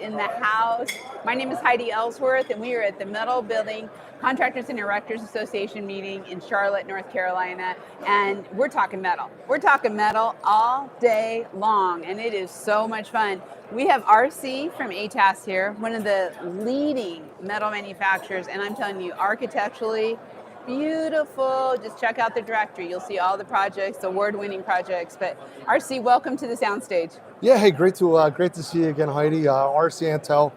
in the house. My name is Heidi Ellsworth, and we are at the Metal Building Contractors and Erectors Association meeting in Charlotte, North Carolina, and we're talking metal. We're talking metal all day long, and it is so much fun. We have RC from ATAS here, one of the leading metal manufacturers, and I'm telling you, architecturally, beautiful. Just check out the directory. You'll see all the projects, award-winning projects. But RC, welcome to the soundstage. Yeah, hey, great to see you again, Heidi. RC Antel,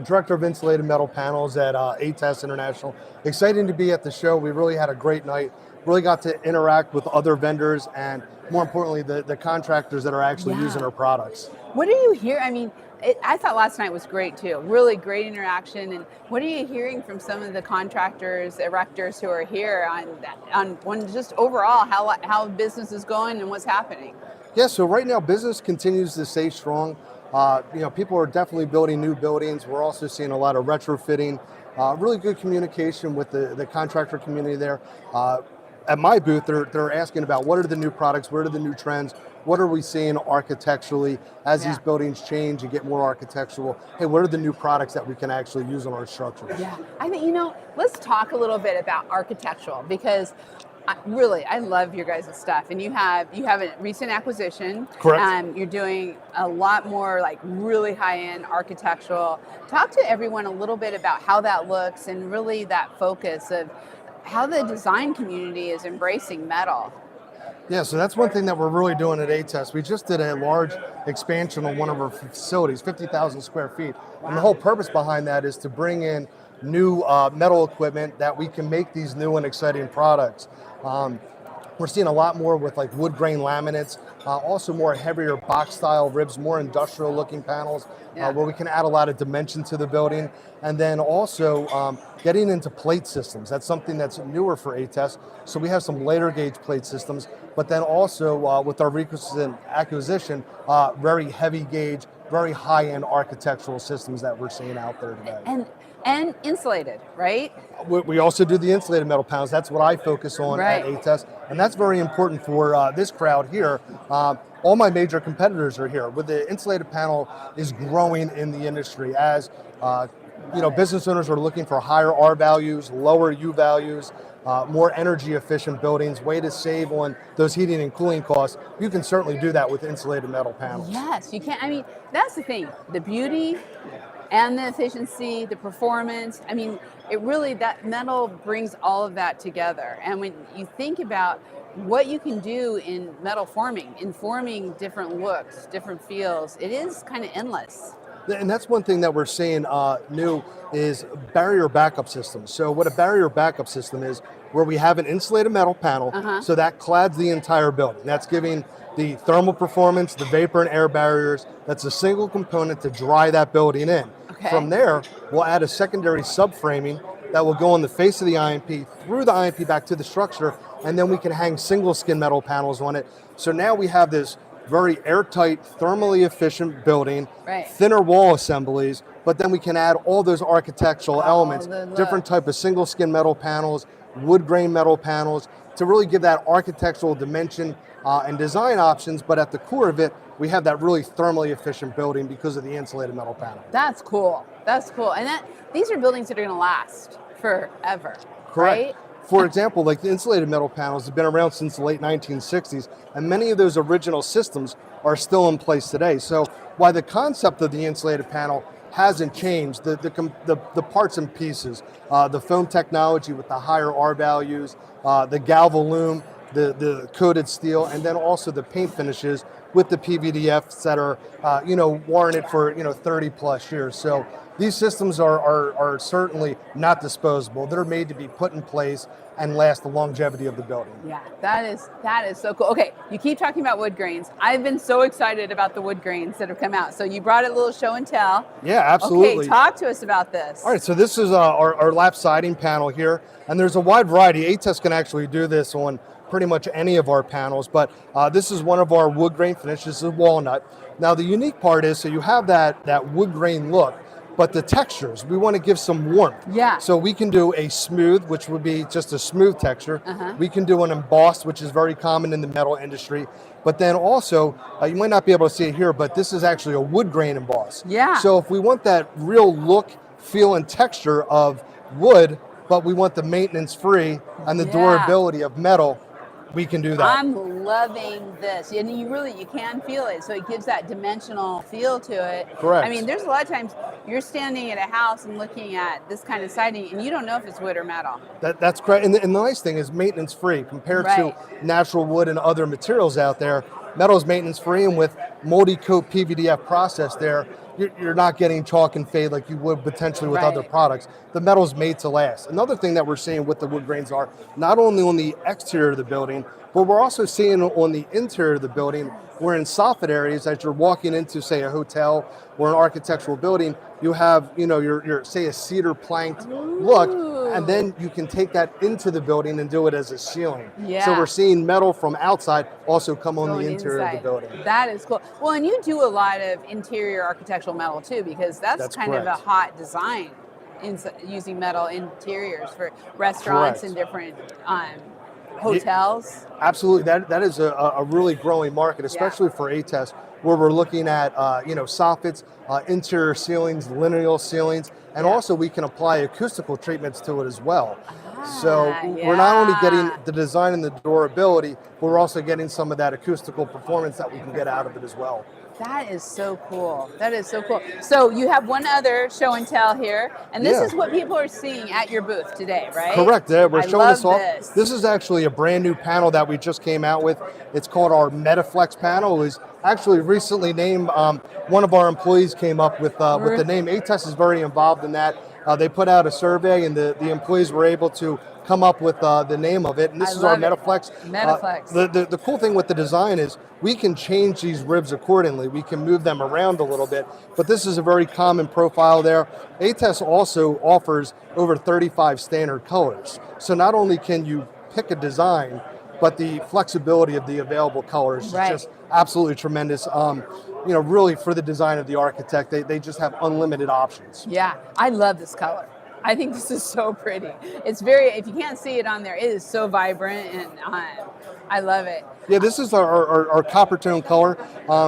Director of Insulated Metal Panels at ATAS International. Exciting to be at the show. We really had a great night. Really got to interact with other vendors and, more importantly, the contractors that are actually using our products. What do you hear? I mean, I thought last night was great too. Really great interaction. And what are you hearing from some of the contractors, erectors who are here on just overall how business is going and what's happening? Yeah, so right now business continues to stay strong. People are definitely building new buildings. We're also seeing a lot of retrofitting. Really good communication with the contractor community there. At my booth, they're asking about what are the new products, what are the new trends, what are we seeing architecturally as these buildings change and get more architectural? Hey, what are the new products that we can actually use on our structures? Yeah, I think, let's talk a little bit about architectural, because I love your guys' stuff, and you have a recent acquisition. Correct. You're doing a lot more like really high-end architectural. Talk to everyone a little bit about how that looks and really that focus of how the design community is embracing metal. Yeah, so that's one thing that we're really doing at ATAS. We just did a large expansion on one of our facilities, 50,000 square feet. Wow. And the whole purpose behind that is to bring in new metal equipment that we can make these new and exciting products. We're seeing a lot more with like wood grain laminates, also more heavier box style ribs, more industrial looking panels, where we can add a lot of dimension to the building. And then also getting into plate systems. That's something that's newer for ATAS. So we have some later gauge plate systems, but then also with our recent acquisition, very heavy gauge, very high-end architectural systems that we're seeing out there today. And insulated, right? We also do the insulated metal panels. That's what I focus on at ATAS, and that's very important for this crowd here. All my major competitors are here. With the insulated panel is growing in the industry as business owners are looking for higher R values, lower U values, more energy efficient buildings, way to save on those heating and cooling costs. You can certainly do that with insulated metal panels. Yes, you can. I mean, that's the thing. The beauty and the efficiency, the performance. I mean, that metal brings all of that together. And when you think about what you can do in metal forming, in forming different looks, different feels, it is kind of endless. And that's one thing that we're seeing new is barrier backup systems. So what a barrier backup system is, where we have an insulated metal panel, so that clads the entire building. That's giving the thermal performance, the vapor and air barriers. That's a single component to dry that building in. Okay. From there, we'll add a secondary subframing that will go on the face of the IMP, through the IMP back to the structure, and then we can hang single skin metal panels on it. So now we have this very airtight, thermally efficient building, thinner wall assemblies, but then we can add all those architectural elements, different type of single skin metal panels, wood grain metal panels, to really give that architectural dimension and design options, but at the core of it, we have that really thermally efficient building because of the insulated metal panel. That's cool. That's cool. And these are buildings that are going to last forever. Correct. Right? For example, like the insulated metal panels have been around since the late 1960s, and many of those original systems are still in place today. So while the concept of the insulated panel hasn't changed, the parts and pieces, the foam technology with the higher R values, the Galvalume, the coated steel, and then also the paint finishes with the PVDFs that are warranted for 30 plus years. So these systems are certainly not disposable. They're made to be put in place and last the longevity of the building. Yeah, that is so cool. Okay, you keep talking about wood grains. I've been so excited about the wood grains that have come out. So you brought a little show and tell. Yeah, absolutely. Okay, talk to us about this. All right, so this is our lap siding panel here, and there's a wide variety. ATAS can actually do this on pretty much any of our panels, but this is one of our wood grain finishes, this is walnut. Now the unique part is, so you have that wood grain look, but the textures, we want to give some warmth. Yeah. So we can do a smooth, which would be just a smooth texture. We can do an embossed, which is very common in the metal industry. But then also, you might not be able to see it here, but this is actually a wood grain emboss. Yeah. So if we want that real look, feel, and texture of wood, but we want the maintenance free and the durability of metal, we can do that. I'm loving this, and you can feel it, so it gives that dimensional feel to it. Correct. I mean, there's a lot of times you're standing at a house and looking at this kind of siding, and you don't know if it's wood or metal. That's correct, and the nice thing is maintenance free compared to natural wood and other materials out there. Metal is maintenance free, and with multi-coat PVDF process there, you're not getting chalk and fade like you would potentially with other products. The metal's made to last. Another thing that we're seeing with the wood grains are not only on the exterior of the building, but we're also seeing on the interior of the building, where in soffit areas, as you're walking into, say, a hotel or an architectural building, you have, your say, a cedar planked look, and then you can take that into the building and do it as a ceiling. Yeah. So we're seeing metal from outside also come on the interior of the building. That is cool. Well, and you do a lot of interior architectural metal too, because that's kind of a hot design, using metal interiors for restaurants and different hotels. Absolutely, that is a really growing market, especially for ATAS, where we're looking at soffits, interior ceilings, lineal ceilings, and also we can apply acoustical treatments to it as well. So we're not only getting the design and the durability, but we're also getting some of that acoustical performance that we can get out of it as well. That is so cool. That is so cool. So you have one other show and tell here, and this is what people are seeing at your booth today, right? Correct. Yeah, we're showing this off. This. This is actually a brand new panel that we just came out with. It's called our MetaFlex panel. It was actually recently named. One of our employees came up with the name. ATAS is very involved in that. They put out a survey, and the employees were able to come up with the name of it, and this is our MetaFlex. MetaFlex. The cool thing with the design is we can change these ribs accordingly. We can move them around a little bit, but this is a very common profile there. ATAS also offers over 35 standard colors. So not only can you pick a design, but the flexibility of the available colors is just absolutely tremendous. Really for the design of the architect, they just have unlimited options. Yeah, I love this color. I think this is so pretty. It's if you can't see it on there, it is so vibrant, and I love it. Yeah, this is our copper tone color.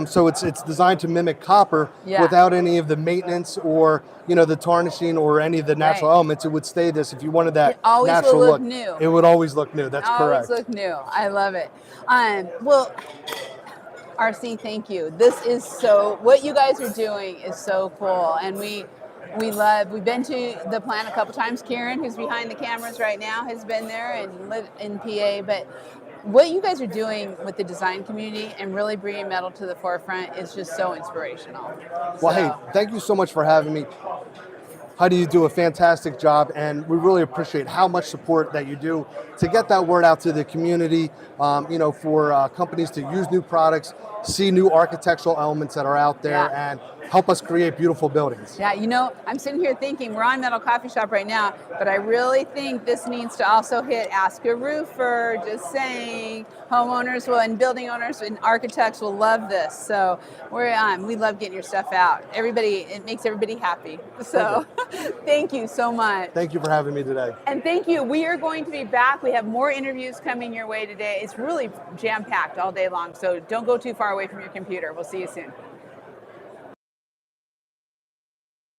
So it's designed to mimic copper without any of the maintenance or the tarnishing or any of the natural elements. It would stay this if you wanted that natural look. New. It would always look new. That's correct. Always look new. I love it. Well, RC, thank you. This is what you guys are doing is so cool, and we've been to the plant a couple times. Karen, who's behind the cameras right now, has been there and lived in PA. But what you guys are doing with the design community and really bringing metal to the forefront is just so inspirational. Well, hey, thank you so much for having me. Heidi, you do a fantastic job, and we really appreciate how much support that you do to get that word out to the community, for companies to use new products, see new architectural elements that are out there, and help us create beautiful buildings. Yeah, I'm sitting here thinking, we're on Metal Coffee Shop right now, but I really think this needs to also hit Ask a Roofer, just saying. Homeowners and building owners and architects will love this. So we love getting your stuff out. It makes everybody happy. So thank you so much. Thank you for having me today. And thank you. We are going to be back. We have more interviews coming your way today. It's really jam-packed all day long, so don't go too far away from your computer. We'll see you soon.